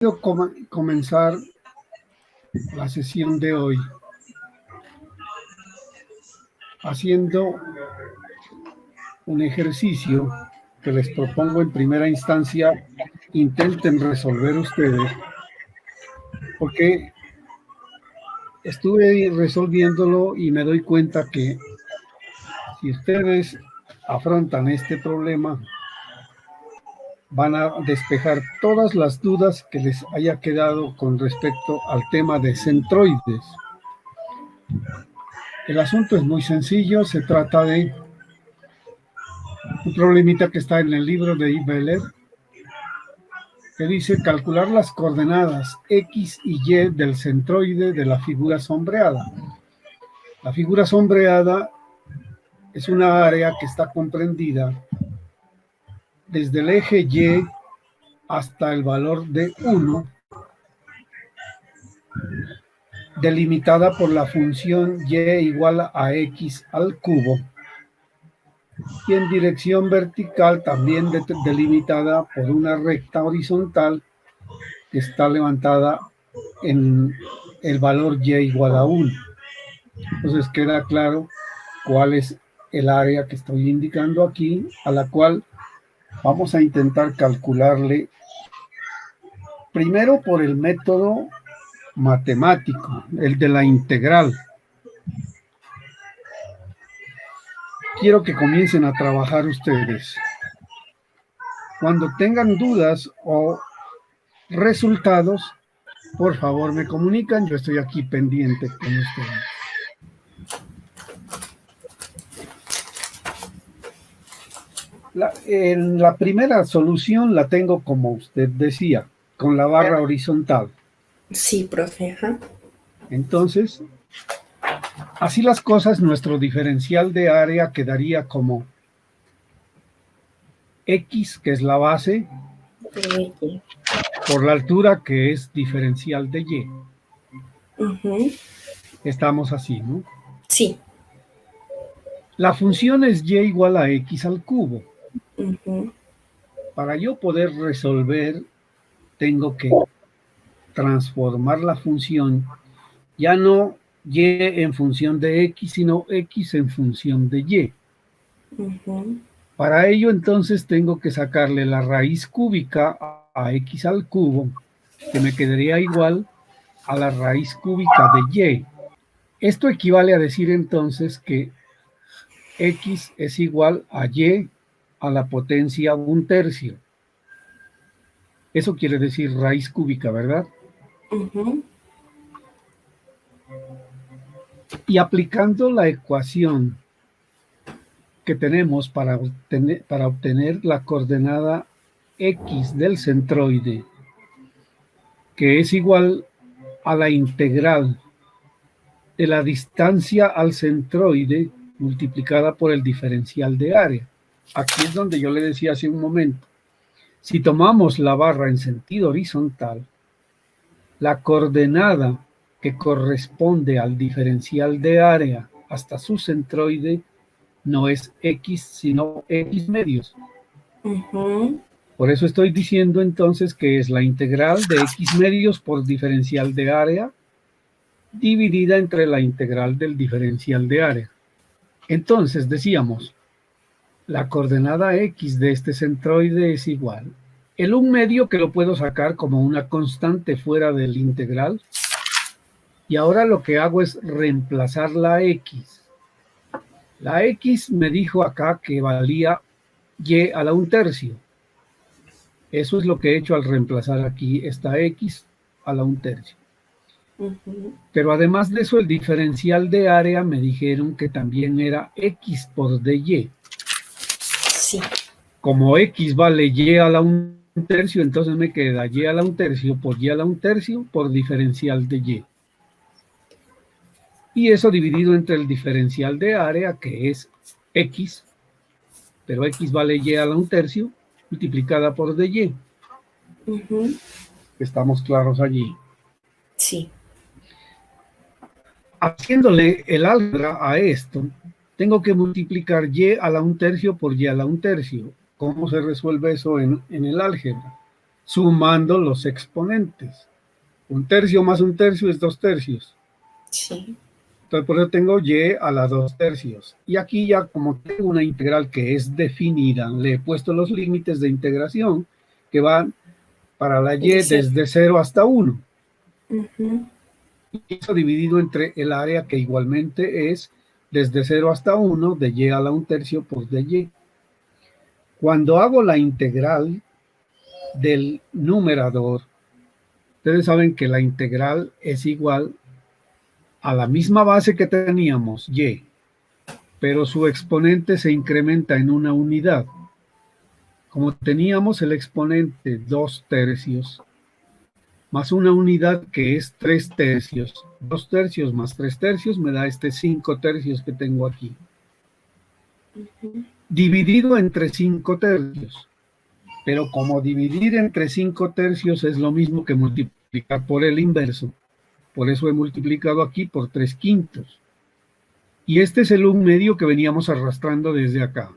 Quiero comenzar la sesión de hoy haciendo un ejercicio que les propongo en primera instancia intenten resolver ustedes, porque estuve resolviéndolo y me doy cuenta que si ustedes afrontan este problema, van a despejar todas las dudas que les haya quedado con respecto al tema de centroides. El asunto es muy sencillo, se trata de un problemita que está en el libro de Yves Bellez, que dice calcular las coordenadas X y Y del centroide de la figura sombreada. La figura sombreada es una área que está comprendida desde el eje Y hasta el valor de 1, delimitada por la función Y igual a X al cubo, y en dirección vertical también delimitada por una recta horizontal que está levantada en el valor Y igual a 1. Entonces queda claro cuál es el área que estoy indicando aquí, a la cual vamos a intentar calcularle primero por el método matemático, el de la integral. Quiero que comiencen a trabajar ustedes. Cuando tengan dudas o resultados, por favor me comunican, yo estoy aquí pendiente con ustedes. La primera solución la tengo como usted decía, con la barra horizontal. Sí, profe. Ajá. Entonces, así las cosas, nuestro diferencial de área quedaría como X, que es la base, por la altura, que es diferencial de Y. Estamos así, ¿no? Sí. La función es Y igual a X al cubo. Para yo poder resolver, tengo que transformar la función, ya no Y en función de X, sino X en función de Y. Para ello, entonces, tengo que sacarle la raíz cúbica a X al cubo, que me quedaría igual a la raíz cúbica de Y. Esto equivale a decir, entonces, que X es igual a Y a la potencia 1/3. Eso quiere decir raíz cúbica, ¿verdad? Y aplicando la ecuación que tenemos para obtener la coordenada X del centroide, que es igual a la integral de la distancia al centroide multiplicada por el diferencial de área. Aquí es donde yo le decía hace un momento, si tomamos la barra en sentido horizontal, la coordenada que corresponde al diferencial de área hasta su centroide no es X, sino X medios. Por eso estoy diciendo entonces que es la integral de X medios por diferencial de área dividida entre la integral del diferencial de área. Entonces decíamos, la coordenada X de este centroide es igual. El 1/2 que lo puedo sacar como una constante fuera del integral. Y ahora lo que hago es reemplazar la X. La X me dijo acá que valía Y a la 1/3. Eso es lo que he hecho al reemplazar aquí esta X a la 1/3. Pero además de eso, el diferencial de área me dijeron que también era X por dy. Sí. Como X vale Y a la 1/3, entonces me queda Y a la 1/3 por Y a la 1/3 por diferencial de Y. Y eso dividido entre el diferencial de área, que es X, pero X vale Y a la 1/3 multiplicada por dy. Estamos claros allí. Sí. Haciéndole el álgebra a esto, tengo que multiplicar Y a la 1/3 por Y a la 1/3. ¿Cómo se resuelve eso en el álgebra? sumando los exponentes. 1/3 más 1/3 es 2/3. Sí. Entonces, por eso tengo y a la 2/3. Y aquí ya, como tengo una integral que es definida, le he puesto los límites de integración que van para la y desde 0 hasta 1. Y eso dividido entre el área, que igualmente es desde 0 hasta 1 de y a la 1/3 por dy. Cuando hago la integral del numerador, ustedes saben que la integral es igual a la misma base que teníamos, y, pero su exponente se incrementa en una unidad. Como teníamos el exponente 2/3 más una unidad que es 3/3, 2/3 más 3/3 me da este 5/3 que tengo aquí. Dividido entre 5/3. Pero como dividir entre 5/3 es lo mismo que multiplicar por el inverso, por eso he multiplicado aquí por 3/5. Y este es el 1/2 que veníamos arrastrando desde acá.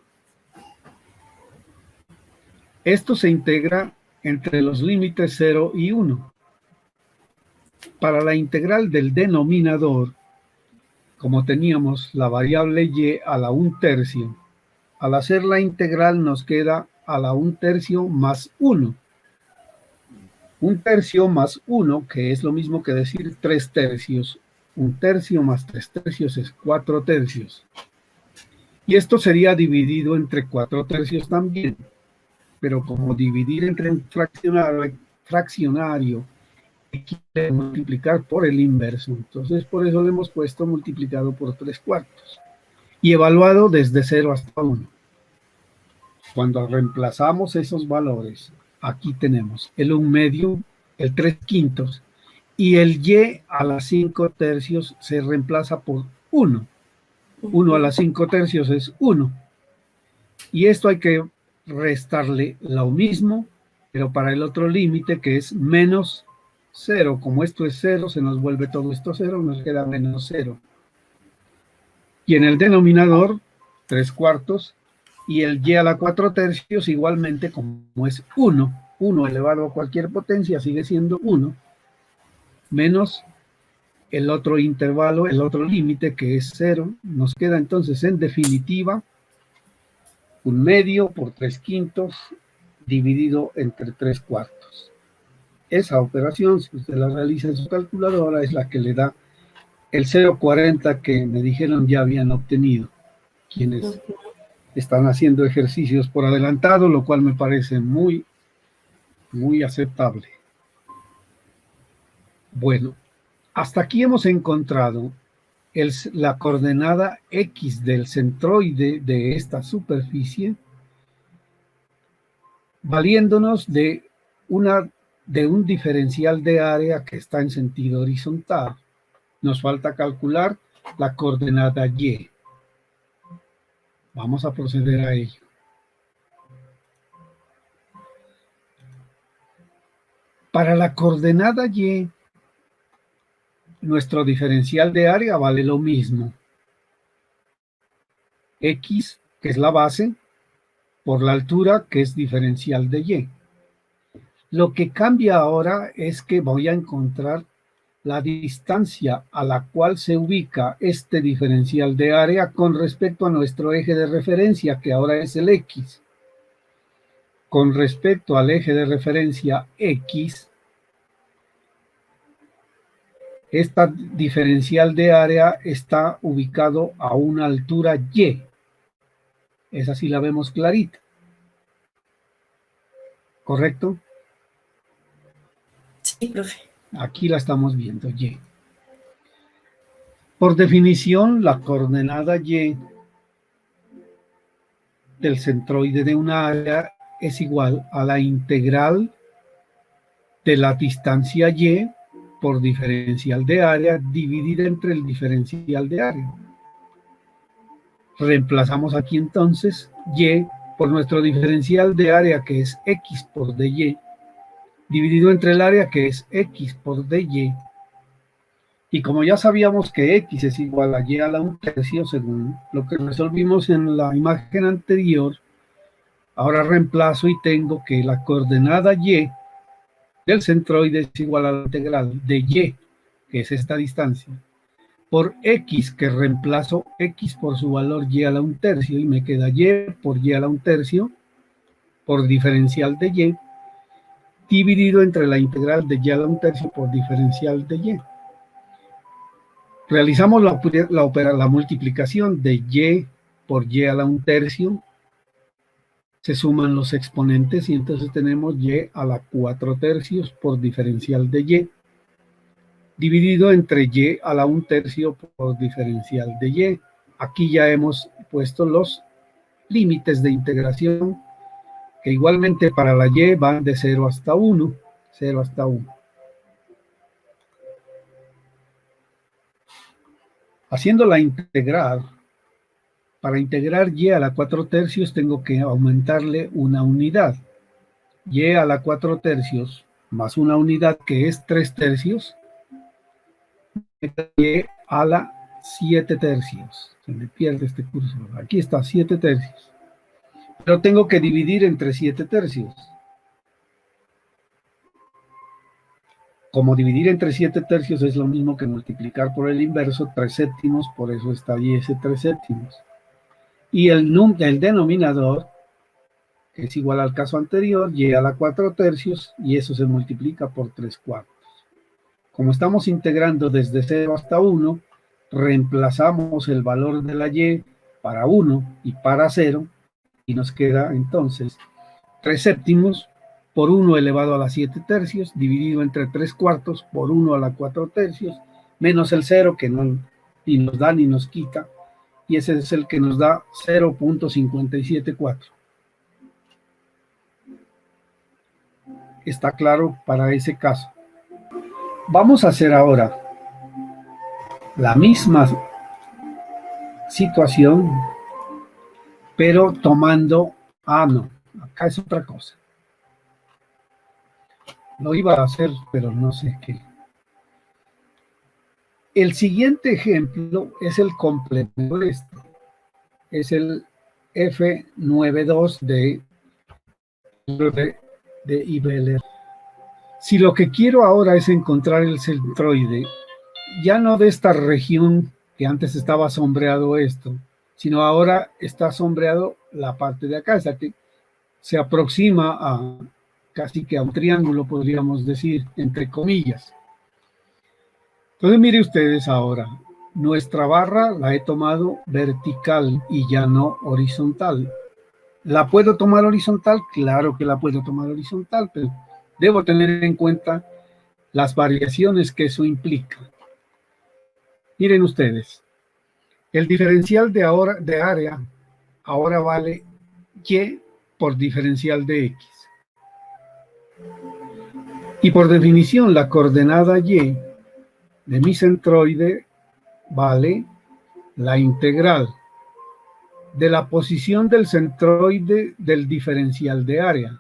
Esto se integra entre los límites 0 y 1. Para la integral del denominador, como teníamos la variable y a la 1/3, al hacer la integral nos queda a la 1/3 más 1. 1/3 más 1, que es lo mismo que decir 3/3. 1/3 más 3/3 es 4/3. Y esto sería dividido entre 4/3 también. Pero como dividir entre un fraccionario quiere multiplicar por el inverso, entonces por eso le hemos puesto multiplicado por 3/4 y evaluado desde 0 hasta 1. Cuando reemplazamos esos valores, aquí tenemos el 1/2, el 3/5 y el y a la 5/3 se reemplaza por 1. 1 a la 5/3 es 1. Y esto hay que restarle lo mismo, pero para el otro límite que es menos 0. Como esto es 0, se nos vuelve todo esto 0, nos queda menos 0. Y en el denominador, 3/4, y el y a la 4/3 igualmente, como es 1, 1 elevado a cualquier potencia sigue siendo 1, menos el otro intervalo, el otro límite que es 0, nos queda entonces en definitiva 1/2 por 3/5 dividido entre 3/4. Esa operación, si usted la realiza en su calculadora, es la que le da el 0,40 que me dijeron ya habían obtenido quienes están haciendo ejercicios por adelantado, lo cual me parece muy, muy aceptable. Bueno, hasta aquí hemos encontrado la coordenada X del centroide de esta superficie, valiéndonos de un diferencial de área que está en sentido horizontal. Nos falta calcular la coordenada Y. Vamos a proceder a ello. Para la coordenada Y, nuestro diferencial de área vale lo mismo. X, que es la base, por la altura, que es diferencial de Y. Lo que cambia ahora es que voy a encontrar la distancia a la cual se ubica este diferencial de área con respecto a nuestro eje de referencia, que ahora es el X. Con respecto al eje de referencia X, esta diferencial de área está ubicado a una altura Y. Esa sí la vemos clarita. ¿Correcto? Sí, profe. Aquí la estamos viendo, Y. Por definición, la coordenada Y del centroide de una área es igual a la integral de la distancia Y por diferencial de área dividida entre el diferencial de área. Reemplazamos aquí entonces Y por nuestro diferencial de área, que es X por dy, dividido entre el área, que es X por dy. Y como ya sabíamos que X es igual a Y a la 1/3, según lo que resolvimos en la imagen anterior, ahora reemplazo y tengo que la coordenada Y del centroide es igual a la integral de y, que es esta distancia, por x, que reemplazo x por su valor y a la 1/3 y me queda y por y a la 1/3 por diferencial de y, dividido entre la integral de y a la 1/3 por diferencial de y. Realizamos la multiplicación de y por y a la 1/3, se suman los exponentes y entonces tenemos y a la 4/3 por diferencial de y, dividido entre y a la 1/3 por diferencial de y. Aquí ya hemos puesto los límites de integración, que igualmente para la y van de 0 hasta 1, 0 hasta 1. Haciendo la integral, para integrar y a la 4/3 tengo que aumentarle una unidad. Y a la 4/3 más una unidad que es 3/3, y a la 7/3. Se me pierde este cursor. Aquí está, 7/3. Pero tengo que dividir entre 7/3. Como dividir entre 7/3 es lo mismo que multiplicar por el inverso, 3/7, por eso está ahí ese 3/7. Y el denominador, que es igual al caso anterior, y a la 4/3, y eso se multiplica por 3/4. Como estamos integrando desde 0 hasta 1, reemplazamos el valor de la y para 1 y para 0, y nos queda entonces 3/7 por 1 elevado a la 7/3, dividido entre 3/4 por 1 a la 4/3, menos el 0 que no ni nos da ni nos quita, y ese es el que nos da 0.574. Está claro para ese caso. Vamos a hacer ahora la misma situación, pero tomando... no, acá es otra cosa. Lo iba a hacer, pero no sé qué. El siguiente ejemplo es el complemento de este. Es el F92 de Ibeler. Si lo que quiero ahora es encontrar el centroide, ya no de esta región que antes estaba sombreado esto, sino ahora está sombreado la parte de acá, esa que se aproxima a casi que a un triángulo, podríamos decir, entre comillas. Entonces, mire ustedes ahora, nuestra barra la he tomado vertical y ya no horizontal. ¿La puedo tomar horizontal? Claro que la puedo tomar horizontal, pero debo tener en cuenta las variaciones que eso implica. Miren ustedes, el diferencial de área ahora vale y por diferencial de x. Y por definición, la coordenada y de mi centroide vale la integral de la posición del centroide del diferencial de área.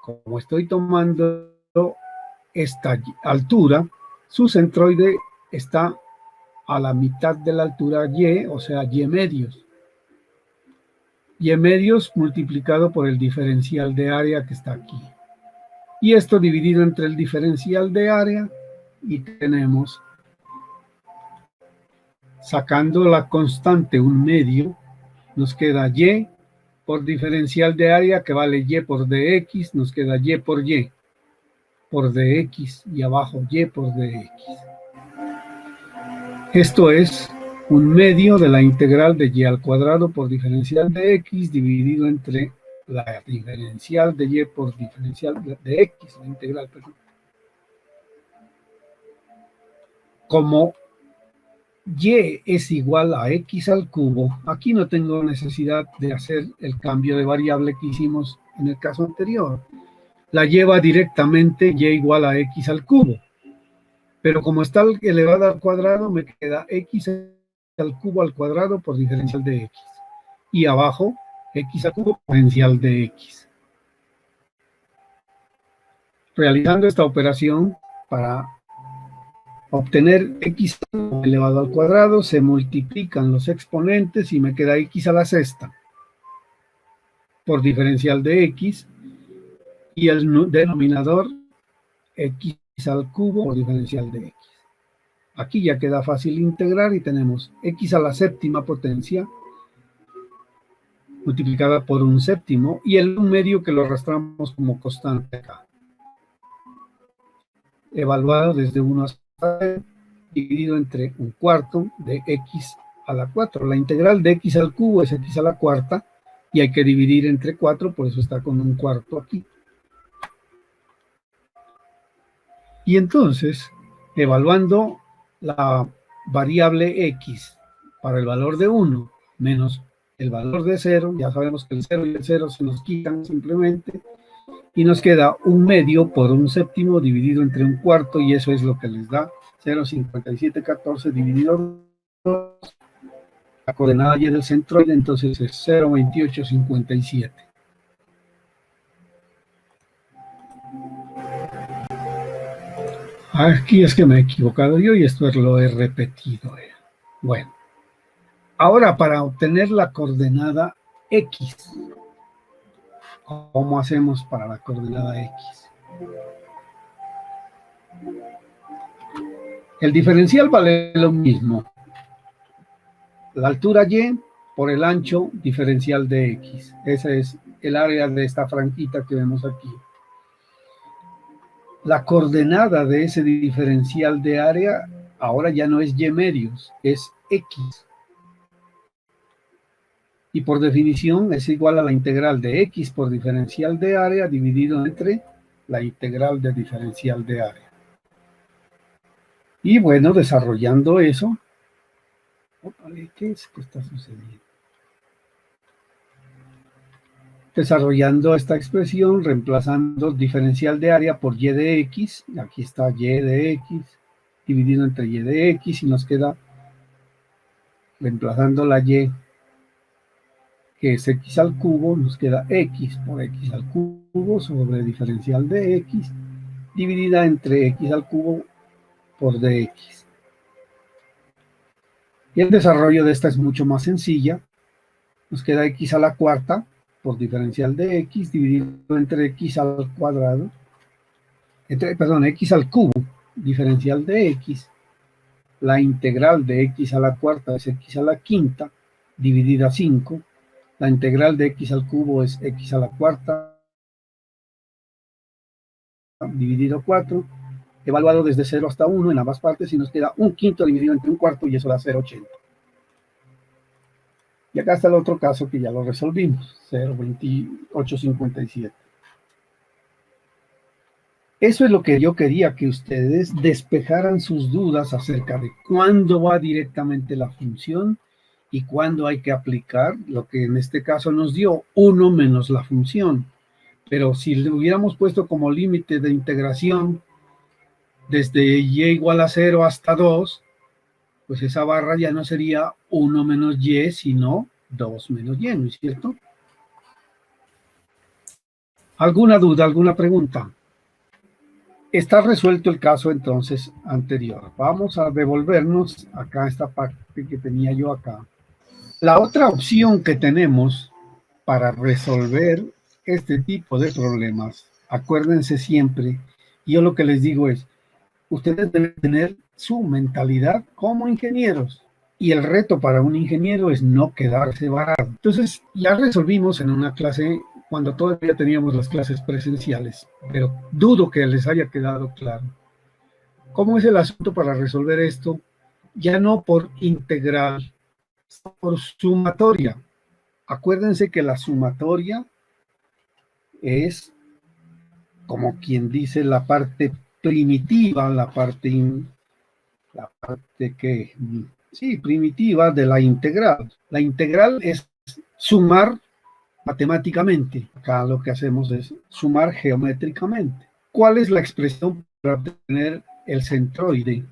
Como estoy tomando esta altura, su centroide está a la mitad de la altura y, o sea, y medios. Y medios multiplicado por el diferencial de área que está aquí. Y esto dividido entre el diferencial de área, y tenemos, sacando la constante un medio, nos queda y por diferencial de área, que vale y por dx, nos queda y por dx, y abajo y por dx. Esto es un medio de la integral de y al cuadrado por diferencial de x dividido entre la diferencial de y por diferencial de x, la integral, perdón. Como y es igual a x al cubo, aquí no tengo necesidad de hacer el cambio de variable que hicimos en el caso anterior. La lleva directamente y igual a x al cubo. Pero como está elevada al cuadrado, me queda x al cubo al cuadrado por diferencial de x. Y abajo, x al cubo por diferencial de x. Realizando esta operación para obtener x elevado al cuadrado, se multiplican los exponentes y me queda x a la sexta por diferencial de x, y el denominador x al cubo por diferencial de x. Aquí ya queda fácil integrar y tenemos x a la séptima potencia multiplicada por un séptimo y el medio que lo arrastramos como constante acá. Evaluado desde 1 hasta 0, dividido entre un cuarto de x a la 4. La integral de x al cubo es x a la cuarta y hay que dividir entre 4, por eso está con un cuarto aquí. Y entonces, evaluando la variable x para el valor de 1 menos el valor de 0, ya sabemos que el 0 y el 0 se nos quitan simplemente, y nos queda un medio por un séptimo dividido entre un cuarto, y eso es lo que les da 0,5714 dividido 2, la coordenada y del centroide, entonces es 0,2857. Aquí es que me he equivocado yo y esto lo he repetido. Bueno, ahora para obtener la coordenada x, ¿cómo hacemos para la coordenada x? El diferencial vale lo mismo. La altura y por el ancho diferencial de x. Ese es el área de esta franquita que vemos aquí. La coordenada de ese diferencial de área ahora ya no es y medios, es x. Y por definición es igual a la integral de x por diferencial de área dividido entre la integral de diferencial de área. Y bueno, desarrollando eso, ¿qué es que está sucediendo? Desarrollando esta expresión, reemplazando diferencial de área por y de x, aquí está y de x, dividido entre y de x, y nos queda, reemplazando la y, que es x al cubo, nos queda x por x al cubo sobre diferencial de x, dividida entre x al cubo por dx. Y el desarrollo de esta es mucho más sencilla, nos queda x a la cuarta, por diferencial de x, dividido entre x al cuadrado, x al cubo, diferencial de x, la integral de x a la cuarta es x a la quinta, dividida 5, la integral de x al cubo es x a la cuarta, dividido 4, evaluado desde 0 hasta 1 en ambas partes, y nos queda un quinto dividido entre un cuarto, y eso da 0,80. Y acá está el otro caso que ya lo resolvimos, 0,2857. Eso es lo que yo quería, que ustedes despejaran sus dudas acerca de cuándo va directamente la función y cuándo hay que aplicar lo que en este caso nos dio 1 menos la función. Pero si le hubiéramos puesto como límite de integración desde y igual a 0 hasta 2, pues esa barra ya no sería 1 menos y, sino 2 menos y, ¿no es cierto? ¿Alguna duda, alguna pregunta? Está resuelto el caso entonces anterior. Vamos a devolvernos acá esta parte que tenía yo acá. La otra opción que tenemos para resolver este tipo de problemas, acuérdense siempre, yo lo que les digo es, ustedes deben tener su mentalidad como ingenieros. Y el reto para un ingeniero es no quedarse varado. Entonces, ya resolvimos en una clase cuando todavía teníamos las clases presenciales, pero dudo que les haya quedado claro. ¿Cómo es el asunto para resolver esto? Ya no por integral, por sumatoria. Acuérdense que la sumatoria es, como quien dice, la parte primitiva, la parte que, sí, primitiva de la integral. La integral es sumar matemáticamente. Acá lo que hacemos es sumar geométricamente. ¿Cuál es la expresión para obtener el centroide?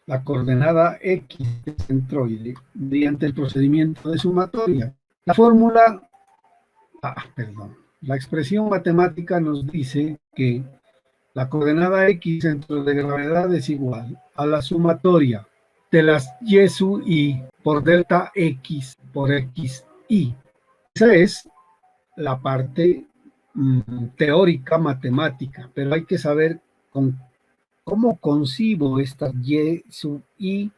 La coordenada x del centroide mediante el procedimiento de sumatoria. La fórmula, la expresión matemática nos dice que la coordenada x centro de gravedad es igual a la sumatoria de las y sub i por delta x por xi. Esa es la parte teórica matemática, pero hay que saber con ¿Cómo concibo estas y sub i,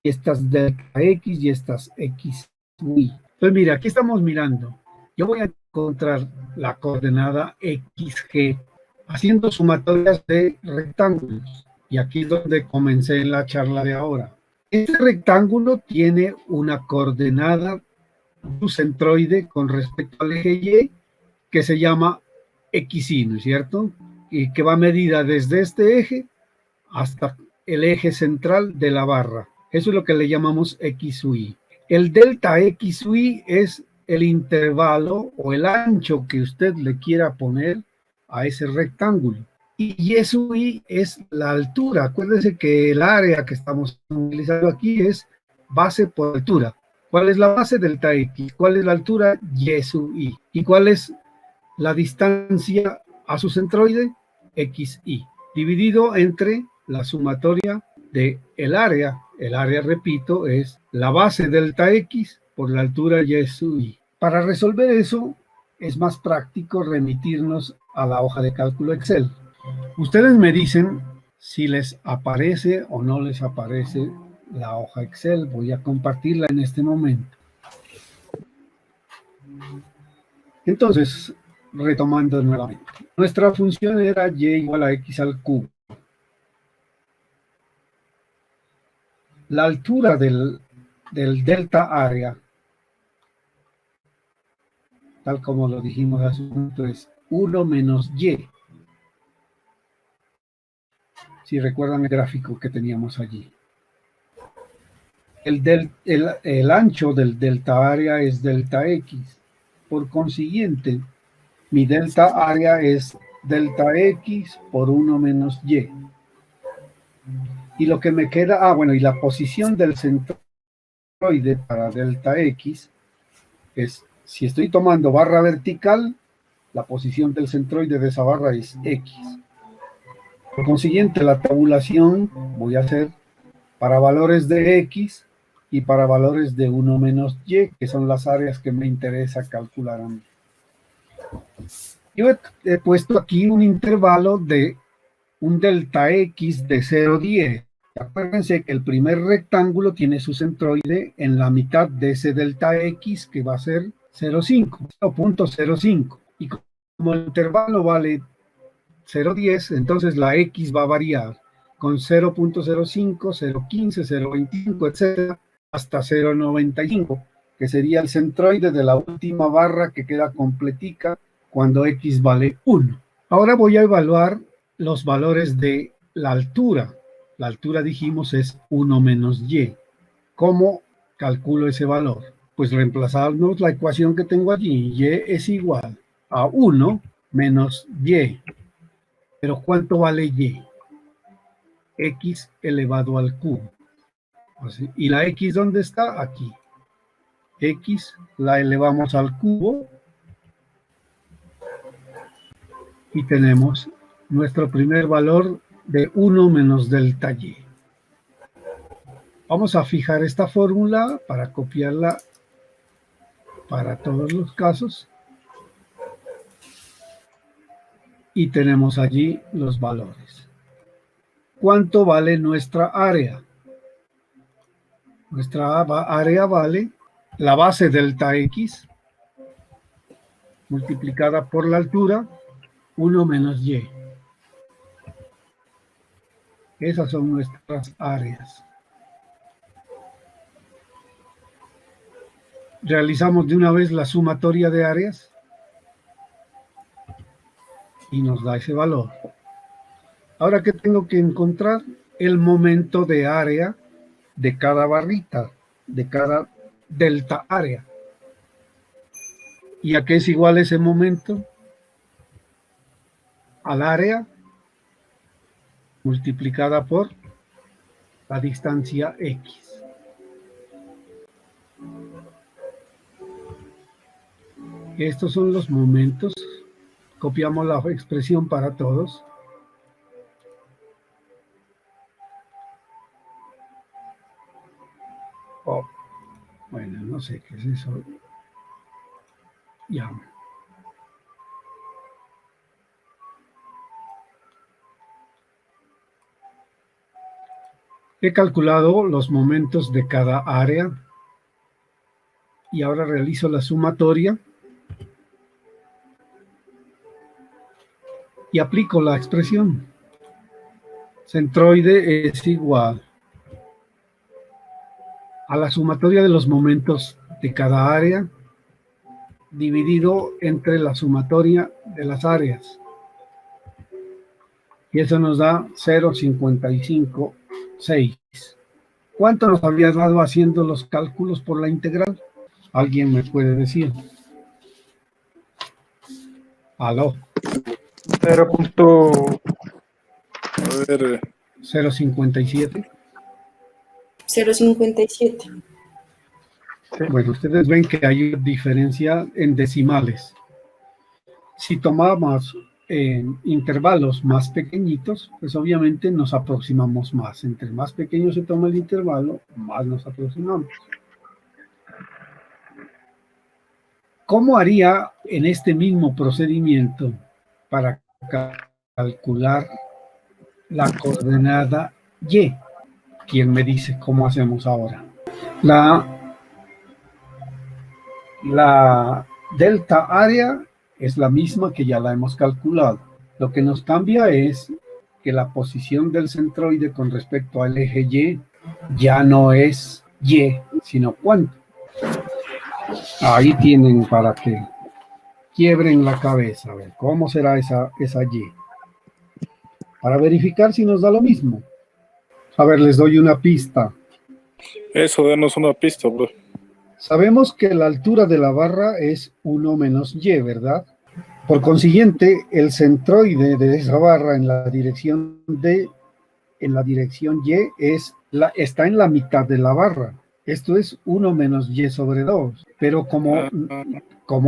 estas delta x y estas x sub i? Pues mira, aquí estamos mirando. Yo voy a encontrar la coordenada xg haciendo sumatorias de rectángulos. Y aquí es donde comencé en la charla de ahora. Este rectángulo tiene una coordenada, un centroide con respecto al eje y, que se llama xy, ¿no es cierto? Y que va medida desde este eje hasta el eje central de la barra. Eso es lo que le llamamos xy. El delta xy es el intervalo o el ancho que usted le quiera poner a ese rectángulo. Y y es la altura. Acuérdense que el área que estamos utilizando aquí es base por altura. ¿Cuál es la base? Delta x. ¿Cuál es la altura? Y sub i. ¿Y cuál es la distancia a su centroide? Xy. Dividido entre la sumatoria de el área, repito, es la base delta x por la altura y sub i. Para resolver eso, es más práctico remitirnos a la hoja de cálculo Excel. Ustedes me dicen si les aparece o no les aparece la hoja Excel. Voy a compartirla en este momento. Entonces, retomando nuevamente. Nuestra función era y igual a x al cubo. La altura del delta área, tal como lo dijimos hace un momento, es 1 menos y. Si recuerdan el gráfico que teníamos allí. El ancho del delta área es delta x. Por consiguiente, mi delta área es delta x por 1 menos y. Y lo que me queda, bueno, y la posición del centroide para delta x es, si estoy tomando barra vertical, la posición del centroide de esa barra es x. Por consiguiente, la tabulación voy a hacer para valores de x y para valores de 1 menos y, que son las áreas que me interesa calcular a mí. Yo he puesto aquí un intervalo de un delta x de 0,10. Acuérdense que el primer rectángulo tiene su centroide en la mitad de ese delta x, que va a ser 0,5, 0.05. Y como el intervalo vale 0,10, entonces la x va a variar con 0.05, 0.15, 0.25, etcétera, hasta 0.95, que sería el centroide de la última barra que queda completica cuando x vale 1. Ahora voy a evaluar los valores de la altura. La altura, dijimos, es 1 menos y. ¿Cómo calculo ese valor? Pues reemplazamos la ecuación que tengo allí. Y es igual a 1 menos y. Pero ¿cuánto vale y? X elevado al cubo. ¿Y la x dónde está? Aquí. X la elevamos al cubo y tenemos nuestro primer valor de 1 menos delta y. Vamos a fijar esta fórmula para copiarla para todos los casos. Y tenemos allí los valores. ¿Cuánto vale nuestra área? Nuestra área vale la base delta x multiplicada por la altura, 1 menos y. Esas son nuestras áreas. Realizamos de una vez la sumatoria de áreas y nos da ese valor. Ahora, ¿qué tengo que encontrar? El momento de área de cada barrita, de cada delta área. ¿Y a qué es igual ese momento? Al área multiplicada por la distancia x. Estos son los momentos. Copiamos la expresión para todos. Oh, bueno, no sé qué es eso. Ya. He calculado los momentos de cada área y ahora realizo la sumatoria y aplico la expresión. Centroide es igual a la sumatoria de los momentos de cada área dividido entre la sumatoria de las áreas. Y eso nos da 0,556. ¿Cuánto nos había dado haciendo los cálculos por la integral? ¿Alguien me puede decir? ¿Aló? 0. A ver, 0,57. 0,57. Sí. Bueno, ustedes ven que hay diferencia en decimales. Si tomamos intervalos más pequeñitos, pues obviamente nos aproximamos más. Entre más pequeño se toma el intervalo, más nos aproximamos. ¿Cómo haría en este mismo procedimiento para calcular la coordenada Y? ¿Quién me dice cómo hacemos ahora? La delta área es la misma que ya la hemos calculado. Lo que nos cambia es que la posición del centroide con respecto al eje Y ya no es Y, sino cuánto. Ahí tienen para que quiebren la cabeza. A ver, ¿cómo será esa Y? Para verificar si nos da lo mismo. A ver, les doy una pista. eso, danos una pista, bro. Sabemos que la altura de la barra es 1 menos Y, ¿verdad? Por consiguiente, el centroide de esa barra en la dirección Y está en la mitad de la barra. Esto es 1 menos Y sobre 2. Pero como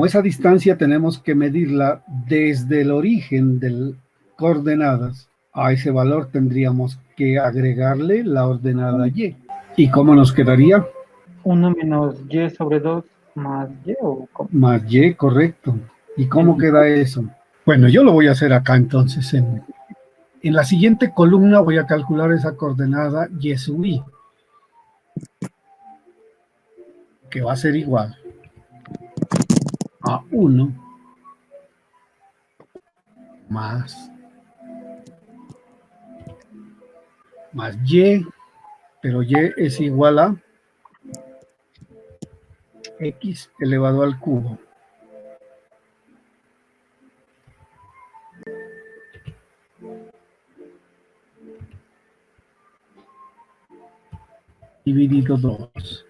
esa distancia tenemos que medirla desde el origen de coordenadas, a ese valor tendríamos que agregarle la ordenada Y. ¿Y cómo nos quedaría? 1 menos Y sobre 2 más Y o ¿cómo? Más Y, correcto. ¿Y cómo queda eso? Bueno, yo lo voy a hacer acá entonces. En la siguiente columna voy a calcular esa coordenada Y sub I, que va a ser igual a 1 más Y, pero Y es igual a X elevado al cubo. Dividido 2.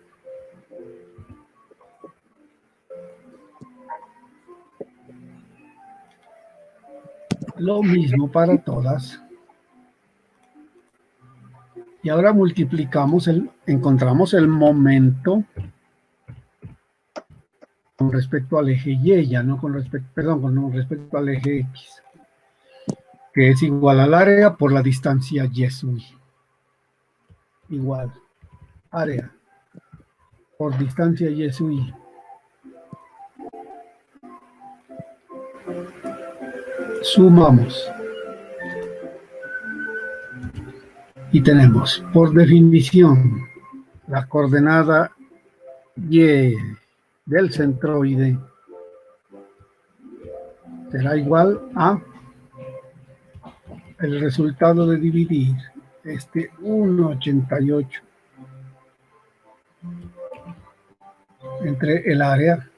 Lo mismo para todas. Y ahora multiplicamos, encontramos el momento con respecto al eje Y, ya no con respecto al eje X, que es igual al área por la distancia Y sub I. Igual, área por distancia Y sub I. Sumamos. Y tenemos, por definición, la coordenada Y del centroide será igual a el resultado de dividir 1,88 entre el área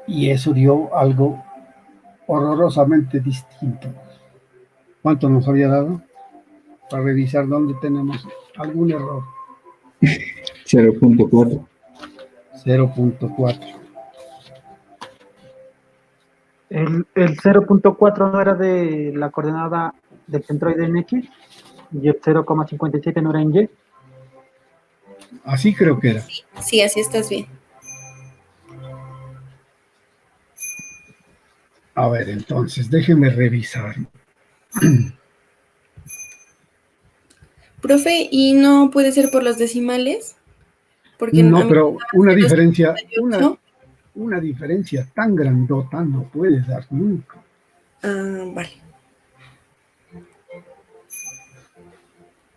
y eso dio algo horrorosamente distinto. ¿Cuánto nos había dado? Para revisar dónde tenemos algún error. 0.4. 0.4. El 0.4 no era de la coordenada del centroide en X y el 0,57 no era en Y. Así creo que era. Sí, así estás bien. A ver, entonces, déjeme revisar. Profe, ¿y no puede ser por los decimales? Porque No, pero una diferencia, 0,58. una diferencia tan grandota no puede dar nunca. Ah, vale.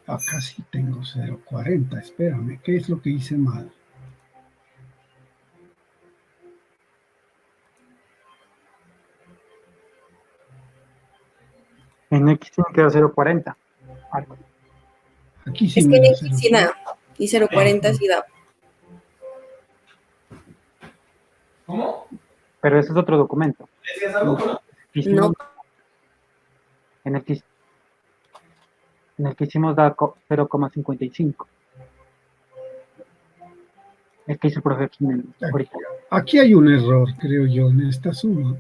Acá sí tengo 0,40. Espérame, ¿qué es lo que hice mal? En X tiene que dar 0.40. Aquí sí Es que me en da X sí da. Y 0.40 sí da. Pero ese es otro documento. No. En el que, en el que hicimos da 0,55. El que hizo el profe Jiménez ahorita. Aquí hay un error, creo yo, en esta suma.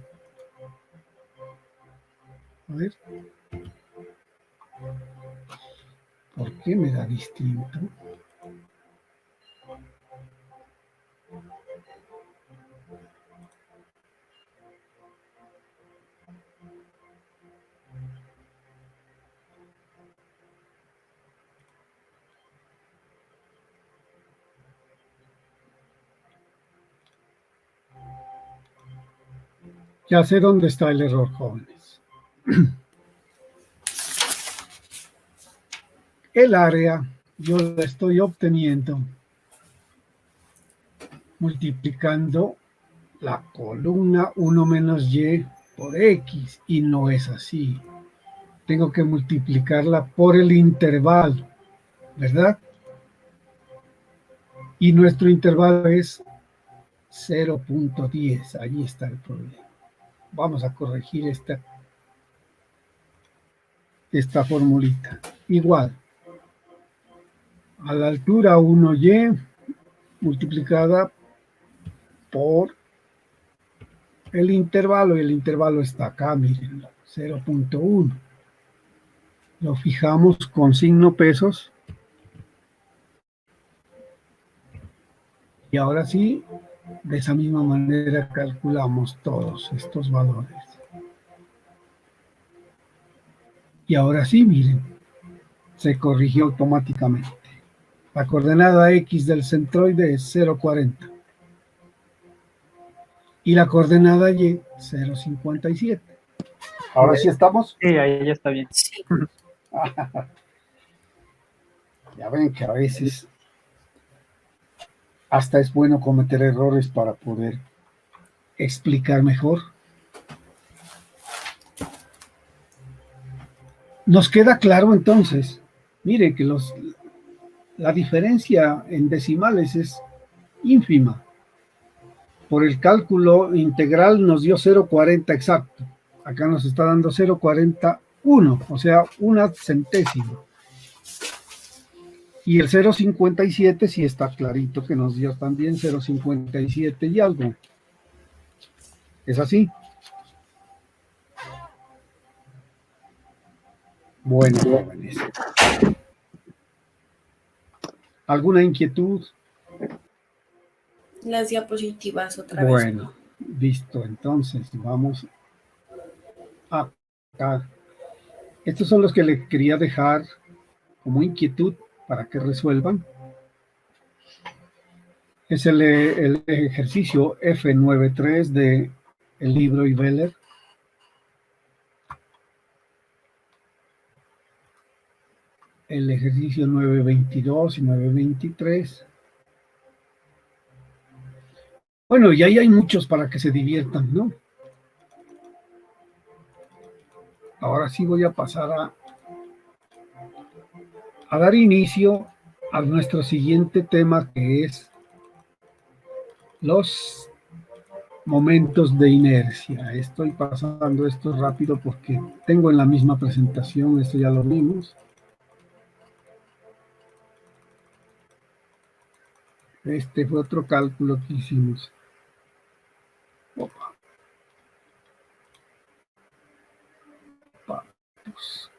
A ver. ¿Por qué me da distinto? Ya sé dónde está el error, jóvenes. El área yo la estoy obteniendo multiplicando la columna 1 menos y por x, y no es así. Tengo que multiplicarla por el intervalo, ¿verdad? Y nuestro intervalo es 0.10. Ahí está el problema. Vamos a corregir esta formulita. Igual, a la altura 1y multiplicada por el intervalo, y el intervalo está acá, miren, 0.1. Lo fijamos con signo pesos. Y ahora sí, de esa misma manera calculamos todos estos valores. Y ahora sí, miren, se corrigió automáticamente. La coordenada X del centroide es 0,40. Y la coordenada Y, 0,57. ¿Ahora sí estamos? Sí, ahí ya está bien. Sí. Ya ven que a veces hasta es bueno cometer errores para poder explicar mejor. Nos queda claro entonces, mire que la diferencia en decimales es ínfima. Por el cálculo integral nos dio 0,40 exacto. Acá nos está dando 0,41, o sea, una centésima. Y el 0,57 sí está clarito que nos dio también 0,57 y algo. ¿Es así? Bueno, jóvenes. ¿Alguna inquietud? Las diapositivas otra vez. Bueno, listo. Entonces, vamos acá. Estos son los que le quería dejar como inquietud para que resuelvan. Es el ejercicio F93 del libro Ibeler. El ejercicio 922 y 923. Bueno, y ahí hay muchos para que se diviertan, ¿no? Ahora sí voy a pasar a dar inicio a nuestro siguiente tema, que es los momentos de inercia. Estoy pasando esto rápido porque tengo en la misma presentación, esto ya lo vimos. Este fue otro cálculo que hicimos. Opa. Opa. Pues,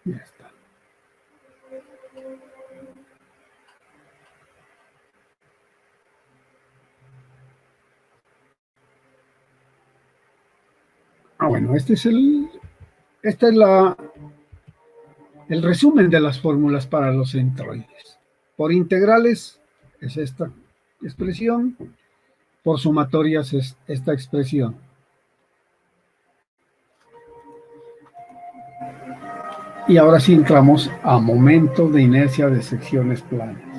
ya está. Bueno, este es el resumen de las fórmulas para los centroides. Por integrales es esta expresión, por sumatorias es esta expresión. Y ahora sí entramos a momento de inercia de secciones planas.